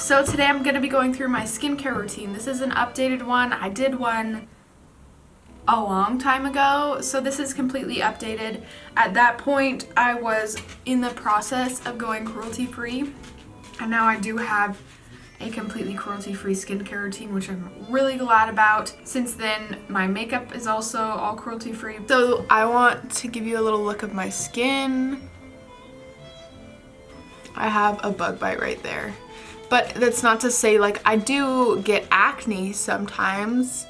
So today I'm going to be going through my skincare routine. This is an updated one. I did one a long time ago, so this is completely updated. At that point, I was in the process of going cruelty-free, and now I do have a completely cruelty-free skincare routine, which I'm really glad about. Since then, my makeup is also all cruelty-free. So I want to give you a little look of my skin. I have a bug bite right there. But that's not to say, like, I do get acne sometimes,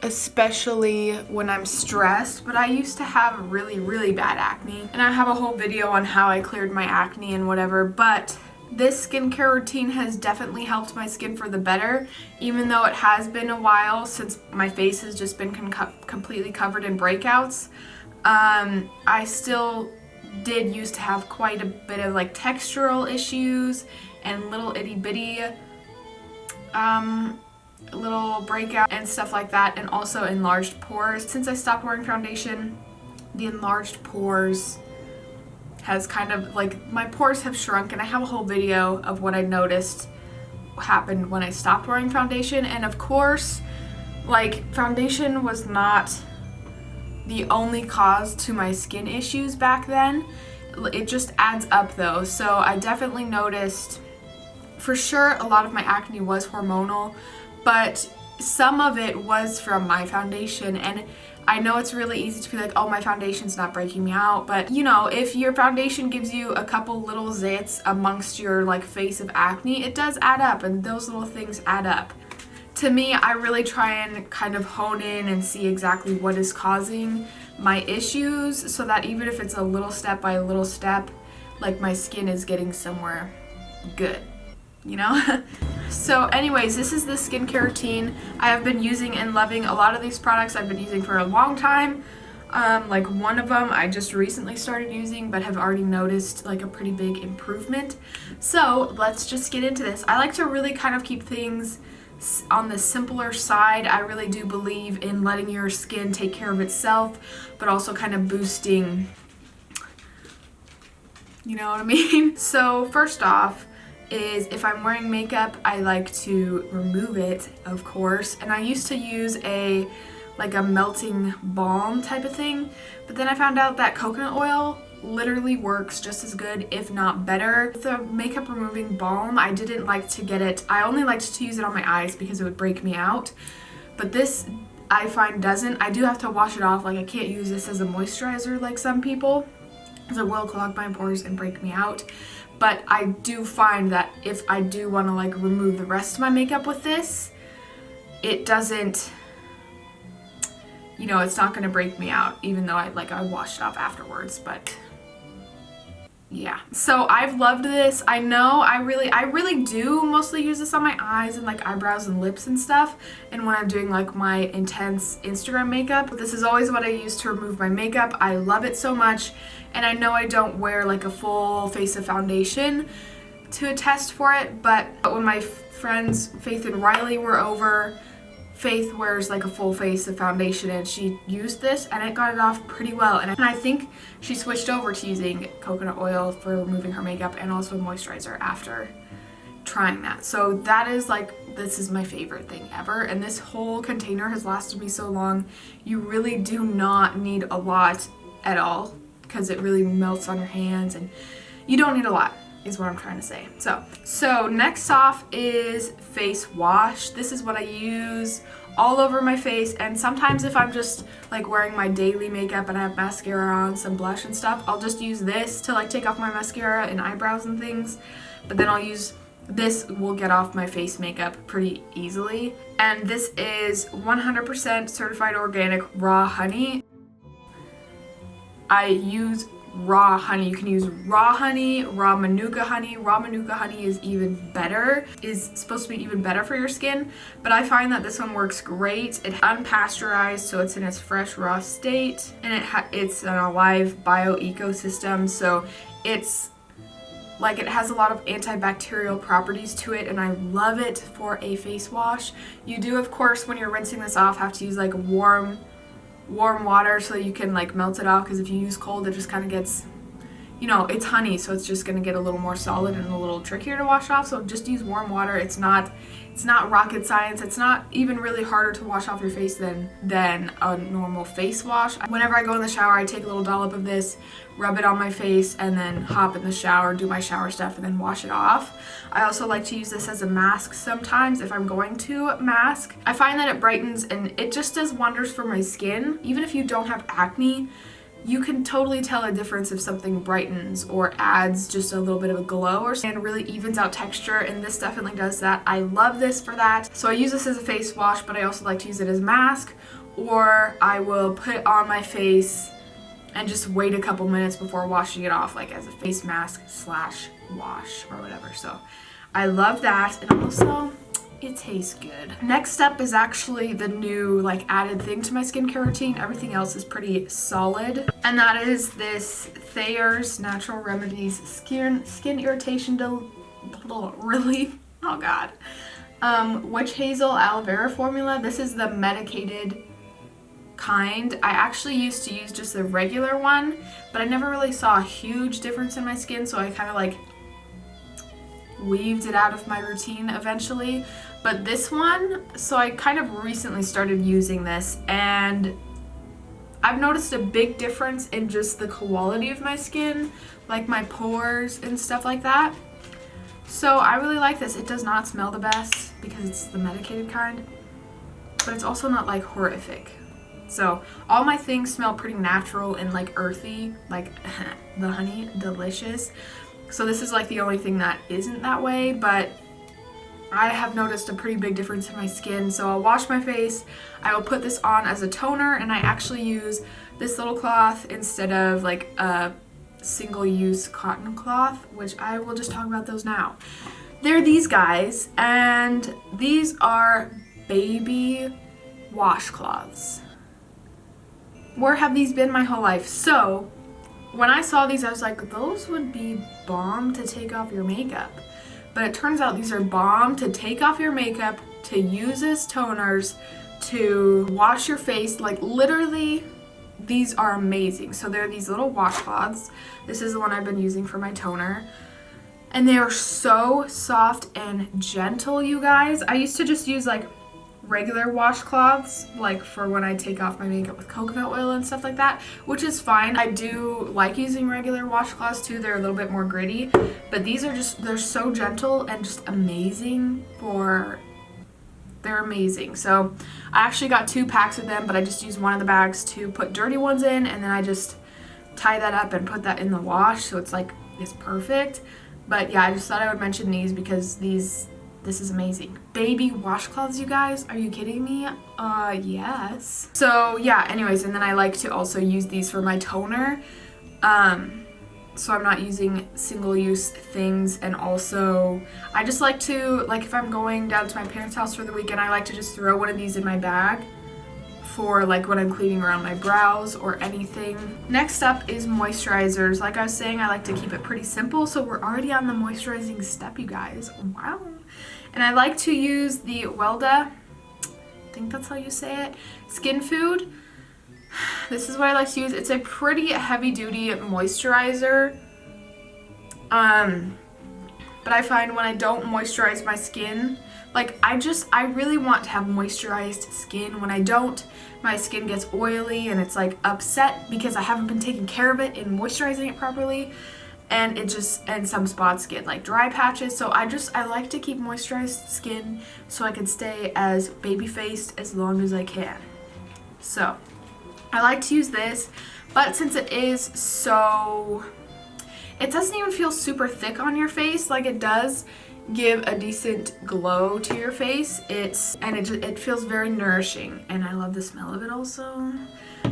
especially when I'm stressed, but I used to have really bad acne. And I have a whole video on how I cleared my acne and whatever, but this skincare routine has definitely helped my skin for the better, even though it has been a while since my face has just been completely covered in breakouts. I still did used to have quite a bit of like textural issues and little itty bitty little breakout and stuff like that, and also enlarged pores. Since I stopped wearing foundation, the enlarged pores has kind of like, my pores have shrunk, and I have a whole video of what I noticed happened when I stopped wearing foundation. And of course, like, foundation was not the only cause to my skin issues back then. It just adds up though. So I definitely noticed, for sure, a lot of my acne was hormonal, but some of it was from my foundation. And I know it's really easy to be like, oh, my foundation's not breaking me out, but you know, if your foundation gives you a couple little zits amongst your like face of acne, it does add up, and those little things add up. To me, I really try and kind of hone in and see exactly what is causing my issues, so that even if it's a little step by little step, like, my skin is getting somewhere good, you know? So anyways, this is the skincare routine. I have been using and loving a lot of these products. I've been using for a long time. Like, one of them I just recently started using, but have already noticed like a pretty big improvement. So let's just get into this. I like to really kind of keep things on the simpler side. I really do believe in letting your skin take care of itself, but also kind of boosting, you know what I mean? So first off is, if I'm wearing makeup, I like to remove it, of course. And I used to use a melting balm type of thing, but then I found out that coconut oil literally works just as good, if not better. The makeup removing balm, I didn't like to get it. I only liked to use it on my eyes because it would break me out, but this I find doesn't. I do have to wash it off. Like, I can't use this as a moisturizer like some people, because it will clog my pores and break me out. But I do find that if I do want to like remove the rest of my makeup with this, it doesn't, you know, it's not going to break me out, even though I washed it off afterwards. But yeah, so I've loved this. I know I really do mostly use this on my eyes and like eyebrows and lips and stuff, and when I'm doing like my intense Instagram makeup. This is always what I use to remove my makeup. I love it so much, and I know I don't wear like a full face of foundation to attest for it, but when my friends Faith and Riley were over, Faith wears like a full face of foundation, and she used this and it got it off pretty well. And I think she switched over to using coconut oil for removing her makeup and also moisturizer after trying that. So that is like, this is my favorite thing ever. And this whole container has lasted me so long. You really do not need a lot at all, because it really melts on your hands, and you don't need a lot, is what I'm trying to say. So next off is face wash. This is what I use all over my face, and sometimes if I'm just like wearing my daily makeup and I have mascara on, some blush and stuff, I'll just use this to like take off my mascara and eyebrows and things. But then I'll use this, will get off my face makeup pretty easily. And this is 100% certified organic raw honey. I use raw honey. You can use raw honey, raw manuka honey. Raw manuka honey is even better, is supposed to be even better for your skin, but I find that this one works great. It's unpasteurized, so it's in its fresh raw state, and it's an alive bio ecosystem, so it's like, it has a lot of antibacterial properties to it, and I love it for a face wash. You do, of course, when you're rinsing this off, have to use like warm water so you can like melt it off, because if you use cold, it just kind of gets, you know, it's honey, so it's just gonna get a little more solid and a little trickier to wash off. So just use warm water. It's not rocket science. It's not even really harder to wash off your face than a normal face wash. Whenever I go in the shower, I take a little dollop of this, rub it on my face, and then hop in the shower, do my shower stuff, and then wash it off. I also like to use this as a mask sometimes if I'm going to mask. I find that it brightens and it just does wonders for my skin. Even if you don't have acne, you can totally tell a difference if something brightens or adds just a little bit of a glow and really evens out texture, and this definitely does that. I love this for that. So I use this as a face wash, but I also like to use it as a mask, or I will put it on my face and just wait a couple minutes before washing it off, like as a face mask slash wash or whatever. So I love that, and also it tastes good. Next up is actually the new like added thing to my skincare routine. Everything else is pretty solid, and that is this Thayer's Natural Remedies Skin Irritation Relief. Oh god. Witch Hazel Aloe Vera formula. This is the medicated kind. I actually used to use just the regular one, but I never really saw a huge difference in my skin, so I kind of like weaved it out of my routine eventually. But this one, so I kind of recently started using this, and I've noticed a big difference in just the quality of my skin, like my pores and stuff like that. So I really like this. It does not smell the best because it's the medicated kind, but it's also not like horrific. So all my things smell pretty natural and like earthy, like the honey, delicious. So this is like the only thing that isn't that way, but I have noticed a pretty big difference in my skin. So I'll wash my face, I will put this on as a toner, and I actually use this little cloth instead of like a single-use cotton cloth, which I will just talk about those now. They're these guys, and these are baby washcloths. Where have these been my whole life? So when I saw these, I was like, those would be bomb to take off your makeup. But it turns out these are bomb to take off your makeup, to use as toners, to wash your face. Like literally, these are amazing. So they're these little washcloths. This is the one I've been using for my toner. And they are so soft and gentle, you guys. I used to just use like regular washcloths, like for when I take off my makeup with coconut oil and stuff like that, which is fine. I do like using regular washcloths too. They're a little bit more gritty, but these are just, they're so gentle and just amazing they're amazing. So I actually got 2 packs of them, but I just used one of the bags to put dirty ones in, and then I just tie that up and put that in the wash, so it's like, it's perfect. But yeah, I just thought I would mention these because this is amazing. Baby washcloths, you guys. Are you kidding me? Yes. So yeah, anyways, and then I like to also use these for my toner. So I'm not using single-use things, and also I just like to, like if I'm going down to my parents' house for the weekend, I like to just throw one of these in my bag for like when I'm cleaning around my brows or anything. Next up is moisturizers. Like I was saying, I like to keep it pretty simple, so we're already on the moisturizing step, you guys. Wow. And I like to use the Welda, I think that's how you say it, Skin Food. This is what I like to use. It's a pretty heavy-duty moisturizer. But I find when I don't moisturize my skin, like I really want to have moisturized skin. When I don't, my skin gets oily and it's like upset because I haven't been taking care of it and moisturizing it properly. And and some spots get like dry patches. So I like to keep moisturized skin so I can stay as baby-faced as long as I can. So I like to use this, but since it doesn't even feel super thick on your face, like it does give a decent glow to your face. It feels very nourishing, and I love the smell of it also.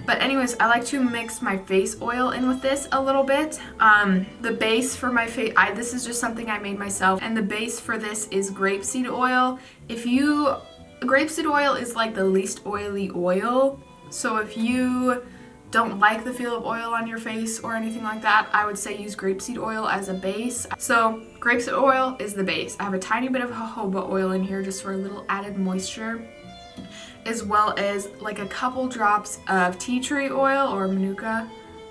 But anyways, I like to mix my face oil in with this a little bit. The base for my face, this is just something I made myself, and the base for this is grapeseed oil. Grapeseed oil is like the least oily oil, so if you don't like the feel of oil on your face or anything like that, I would say use grapeseed oil as a base. So grapeseed oil is the base. I have a tiny bit of jojoba oil in here just for a little added moisture, as well as like a couple drops of tea tree oil or manuka,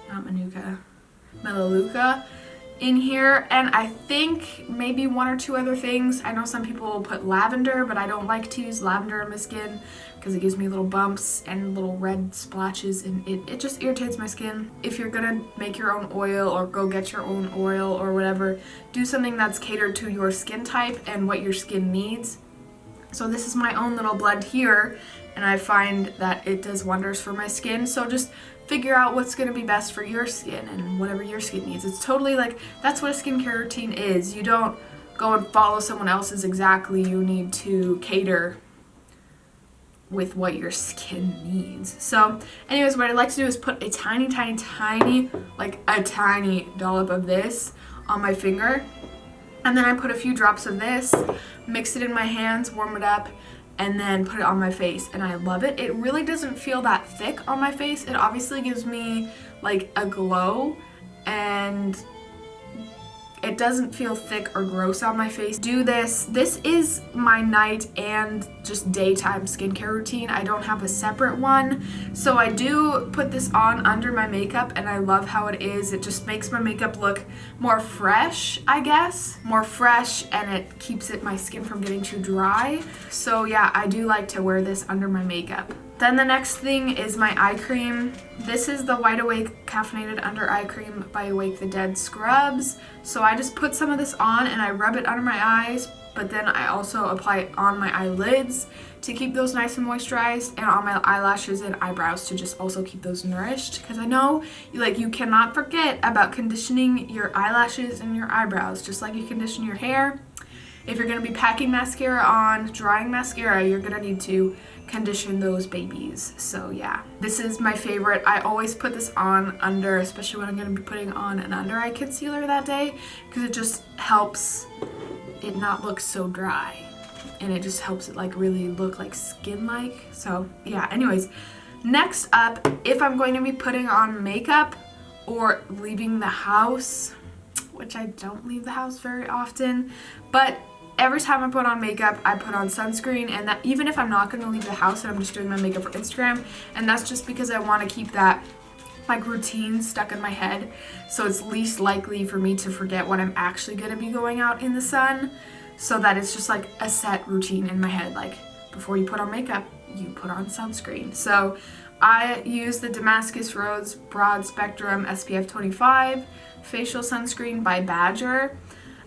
not manuka, Melaleuca in here, and I think maybe 1 or 2 other things. I know some people will put lavender, but I don't like to use lavender on my skin because it gives me little bumps and little red splashes, and it just irritates my skin. If you're gonna make your own oil or go get your own oil or whatever, do something that's catered to your skin type and what your skin needs. So this is my own little blend here, and I find that it does wonders for my skin. So just figure out what's going to be best for your skin and whatever your skin needs. It's totally like, that's what a skincare routine is. You don't go and follow someone else's exactly. You need to cater with what your skin needs. So anyways, what I like to do is put a tiny, like a tiny dollop of this on my finger. And then I put a few drops of this, mix it in my hands, warm it up, and then put it on my face, and I love it. It really doesn't feel that thick on my face. It obviously gives me like a glow, and it doesn't feel thick or gross on my face. Do this. This is my night and just daytime skincare routine. I don't have a separate one. So I do put this on under my makeup, and I love how it is. It just makes my makeup look more fresh, I guess. More fresh, and it keeps my skin from getting too dry. So yeah, I do like to wear this under my makeup. Then the next thing is my eye cream. This is the Wide Awake Caffeinated Under Eye Cream by Awake the Dead Scrubs. So I just put some of this on and I rub it under my eyes, but then I also apply it on my eyelids to keep those nice and moisturized, and on my eyelashes and eyebrows to just also keep those nourished, because I know you cannot forget about conditioning your eyelashes and your eyebrows, just like you condition your hair. If you're going to be packing mascara on, drying mascara, you're going to need to condition those babies. So yeah, this is my favorite. I always put this on under, especially when I'm going to be putting on an under eye concealer that day, because it just helps it not look so dry, and it just helps it like really look like skin-like. So yeah, anyways, next up, if I'm going to be putting on makeup or leaving the house, which I don't leave the house very often, but every time I put on makeup, I put on sunscreen, and that even if I'm not going to leave the house and I'm just doing my makeup for Instagram, and that's just because I want to keep that like routine stuck in my head, so it's least likely for me to forget when I'm actually going to be going out in the sun, so that it's just like a set routine in my head, like before you put on makeup, you put on sunscreen. So I use the Damascus Rose Broad Spectrum SPF 25 facial sunscreen by Badger.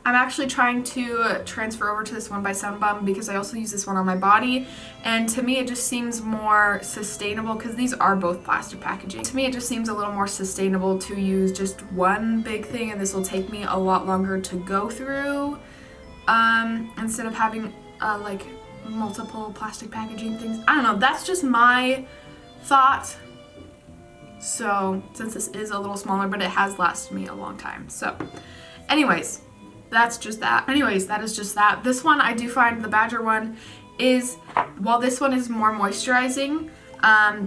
I'm actually trying to transfer over to this one by Sunbum because I also use this one on my body, and to me it just seems more sustainable, because these are both plastic packaging. To me it just seems a little more sustainable to use just one big thing, and this will take me a lot longer to go through instead of having like multiple plastic packaging things. I don't know, that's just my thought. So since this is a little smaller, but it has lasted me a long time. So anyways, that's just that. Anyways, that is just that. This one, I do find the Badger one is, while this one is more moisturizing,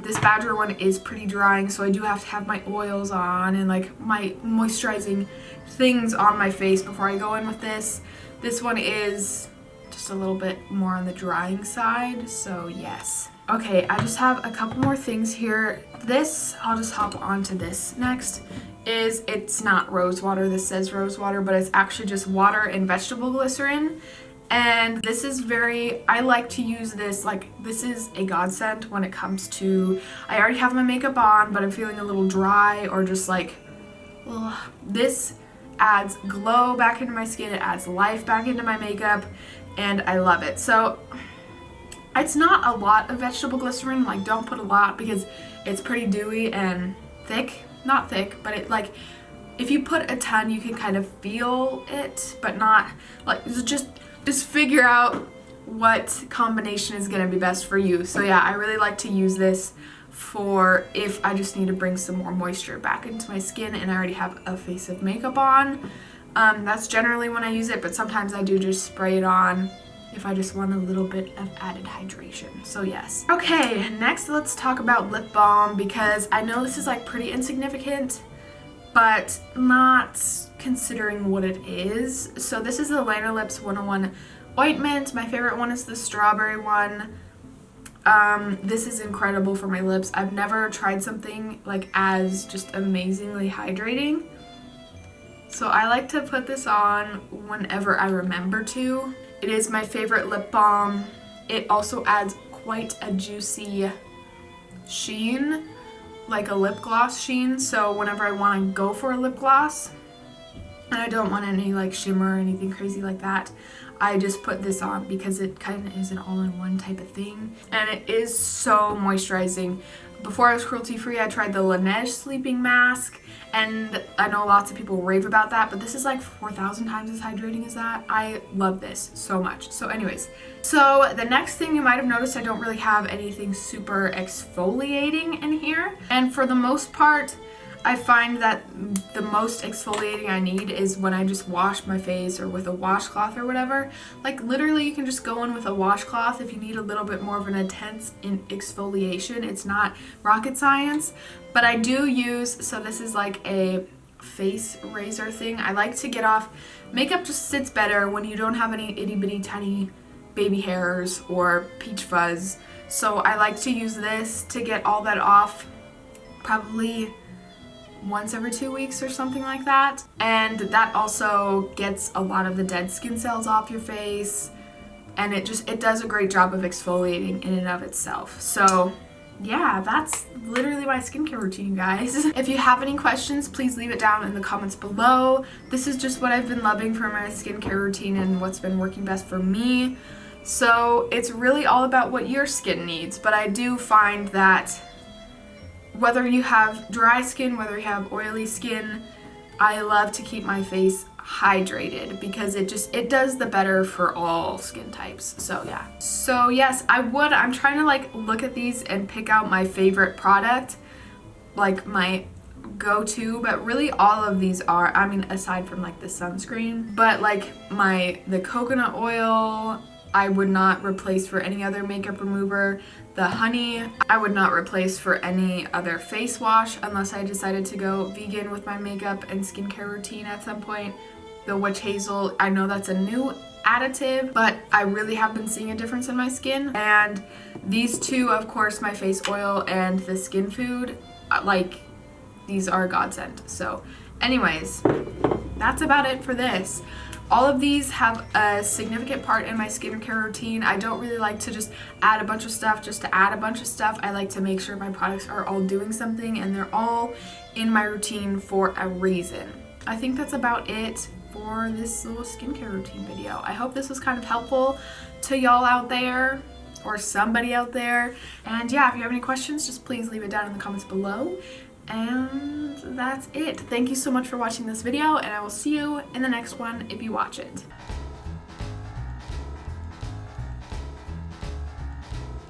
this Badger one is pretty drying, so I do have to have my oils on and like my moisturizing things on my face before I go in with this. This one is just a little bit more on the drying side, so yes. Okay, I just have a couple more things here. This, I'll just hop onto this next. It's not rose water. This says rose water, but it's actually just water and vegetable glycerin. And this is I like to use this, like, this is a godsend when it comes to, I already have my makeup on, but I'm feeling a little dry or just like, ugh. This adds glow back into my skin. It adds life back into my makeup, and I love it. So it's not a lot of vegetable glycerin, like don't put a lot because it's pretty dewy and thick. Not thick, but it like, if you put a ton you can kind of feel it, but not like, just figure out what combination is going to be best for you. So yeah, I really like to use this for if I just need to bring some more moisture back into my skin and I already have a face of makeup on. That's generally when I use it, but sometimes I do just spray it on if I just want a little bit of added hydration. So yes. Okay, next let's talk about lip balm, because I know this is like pretty insignificant, but not considering what it is. So this is the Liner Lips 101 ointment. My favorite one is the strawberry one. This is incredible for my lips. I've never tried something like as just amazingly hydrating. So I like to put this on whenever I remember to. It is my favorite lip balm. It also adds quite a juicy sheen, like a lip gloss sheen. So whenever I want to go for a lip gloss and I don't want any like shimmer or anything crazy like that, I just put this on because it kind of is an all-in-one type of thing. And it is so moisturizing. Before I was cruelty-free, I tried the Laneige sleeping mask, and I know lots of people rave about that, but this is like 4,000 times as hydrating as that. I love this so much. So anyways, so the next thing you might have noticed, I don't really have anything super exfoliating in here. And for the most part, I find that the most exfoliating I need is when I just wash my face or with a washcloth or whatever. Like literally you can just go in with a washcloth if you need a little bit more of an intense exfoliation. It's not rocket science, but I do use, so this is like a face razor thing. I like to get off, makeup just sits better when you don't have any itty bitty tiny baby hairs or peach fuzz. So I like to use this to get all that off, probably once every 2 weeks or something like that. And that also gets a lot of the dead skin cells off your face, and it does a great job of exfoliating in and of itself. So yeah, that's literally my skincare routine, guys. If you have any questions, please leave it down in the comments below. This is just what I've been loving for my skincare routine and what's been working best for me. So it's really all about what your skin needs, but I do find that whether you have dry skin, whether you have oily skin, I love to keep my face hydrated because it does the better for all skin types. So yeah. So yes, I'm trying to like look at these and pick out my favorite product, like my go-to, but really all of these are, I mean, aside from like the sunscreen, but like the coconut oil, I would not replace for any other makeup remover. The honey, I would not replace for any other face wash unless I decided to go vegan with my makeup and skincare routine at some point. The witch hazel, I know that's a new additive, but I really have been seeing a difference in my skin. And these two, of course, my face oil and the skin food, like these are a godsend. So anyways, that's about it for this. All of these have a significant part in my skincare routine. I don't really like to just add a bunch of stuff just to add a bunch of stuff. I like to make sure my products are all doing something and they're all in my routine for a reason. I think that's about it for this little skincare routine video. I hope this was kind of helpful to y'all out there or somebody out there. And yeah, if you have any questions, just please leave it down in the comments below. And that's it. Thank you so much for watching this video, and I will see you in the next one if you watch it.